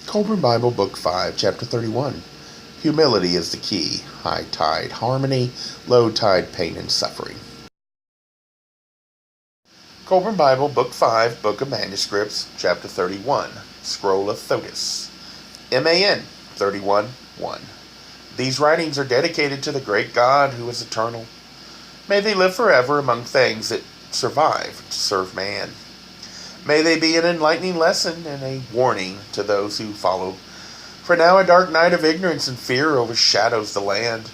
Kolbrin Bible, Book 5, Chapter 31. Humility is the key. High tide, harmony. Low tide, pain and suffering. Kolbrin Bible, Book 5, Book of Manuscripts, Chapter 31. Scroll of Thotis. MAN 31:1. These writings are dedicated to the great God who is eternal. May they live forever among things that survive to serve man. May they be an enlightening lesson and a warning to those who follow. For now a dark night of ignorance and fear overshadows the land.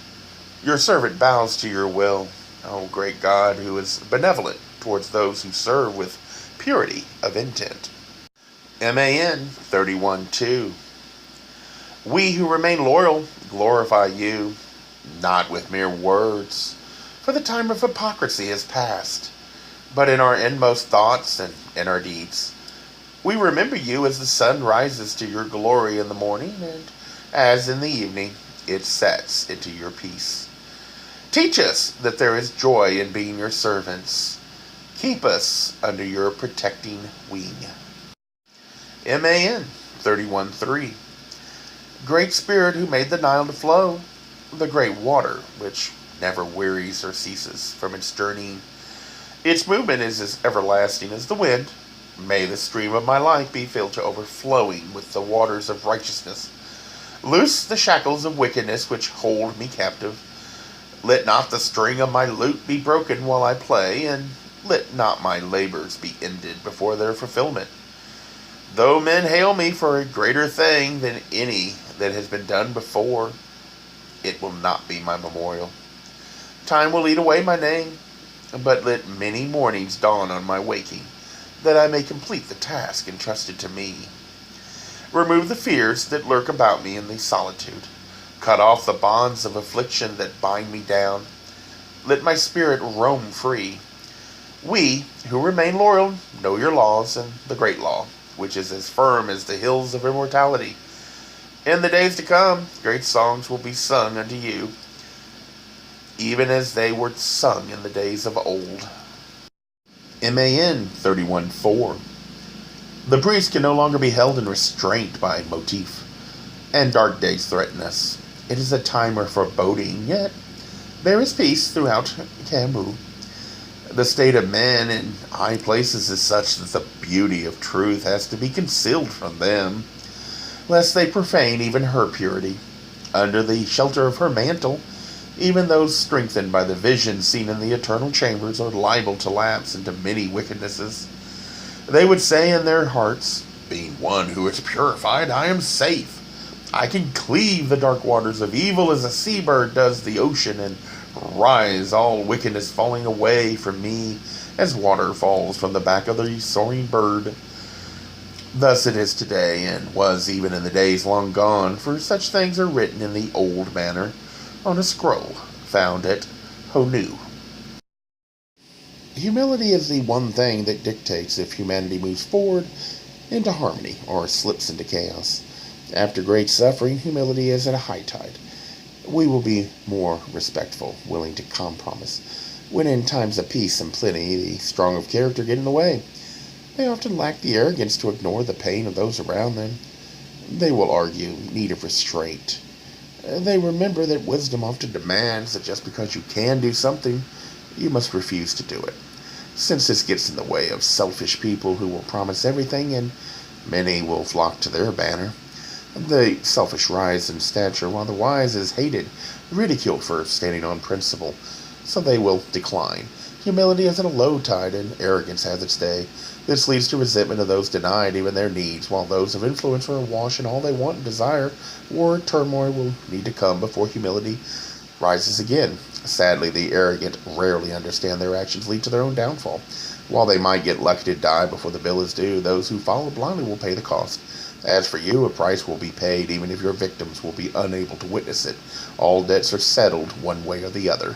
Your servant bows to your will, O great God, who is benevolent towards those who serve with purity of intent. MAN 31:2. We who remain loyal glorify you, not with mere words, for the time of hypocrisy has passed, but in our inmost thoughts and in our deeds. We remember you as the sun rises to your glory in the morning, and as in the evening it sets into your peace. Teach us that there is joy in being your servants. Keep us under your protecting wing. MAN 31:3. Great Spirit who made the Nile to flow, the great water which never wearies or ceases from its journeying. Its movement is as everlasting as the wind. May the stream of my life be filled to overflowing with the waters of righteousness. Loose the shackles of wickedness which hold me captive. Let not the string of my lute be broken while I play, and let not my labors be ended before their fulfillment. Though men hail me for a greater thing than any that has been done before, it will not be my memorial. Time will eat away my name, but let many mornings dawn on my waking, that I may complete the task entrusted to me. Remove the fears that lurk about me in the solitude. Cut off the bonds of affliction that bind me down. Let my spirit roam free. We, who remain loyal, know your laws and the great law, which is as firm as the hills of immortality. In the days to come, great songs will be sung unto you, even as they were sung in the days of old. MAN 31:4. The priest can no longer be held in restraint by motif, and dark days threaten us. It is a time of foreboding, yet there is peace throughout Camus. The state of men in high places is such that the beauty of truth has to be concealed from them, lest they profane even her purity. Under the shelter of her mantle, even those strengthened by the vision seen in the eternal chambers are liable to lapse into many wickednesses. They would say in their hearts, being one who is purified, I am safe. I can cleave the dark waters of evil as a seabird does the ocean, and rise all wickedness falling away from me as water falls from the back of the soaring bird. Thus it is today, and was even in the days long gone, for such things are written in the old manner on a scroll found at Honu. Humility is the one thing that dictates if humanity moves forward into harmony or slips into chaos. After great suffering, humility is at a high tide. We will be more respectful, willing to compromise. When in times of peace and plenty, the strong of character get in the way. They often lack the arrogance to ignore the pain of those around them. They will argue need of restraint. They remember that wisdom often demands that just because you can do something, you must refuse to do it. Since this gets in the way of selfish people who will promise everything, and many will flock to their banner. The selfish rise in stature, while the wise is hated, ridiculed for standing on principle, so they will decline. Humility is at a low tide, and arrogance has its day. This leads to resentment of those denied even their needs, while those of influence are awash in all they want and desire. War and turmoil will need to come before humility rises again. Sadly, the arrogant rarely understand their actions lead to their own downfall. While they might get lucky to die before the bill is due, those who follow blindly will pay the cost. As for you, a price will be paid, even if your victims will be unable to witness it. All debts are settled one way or the other.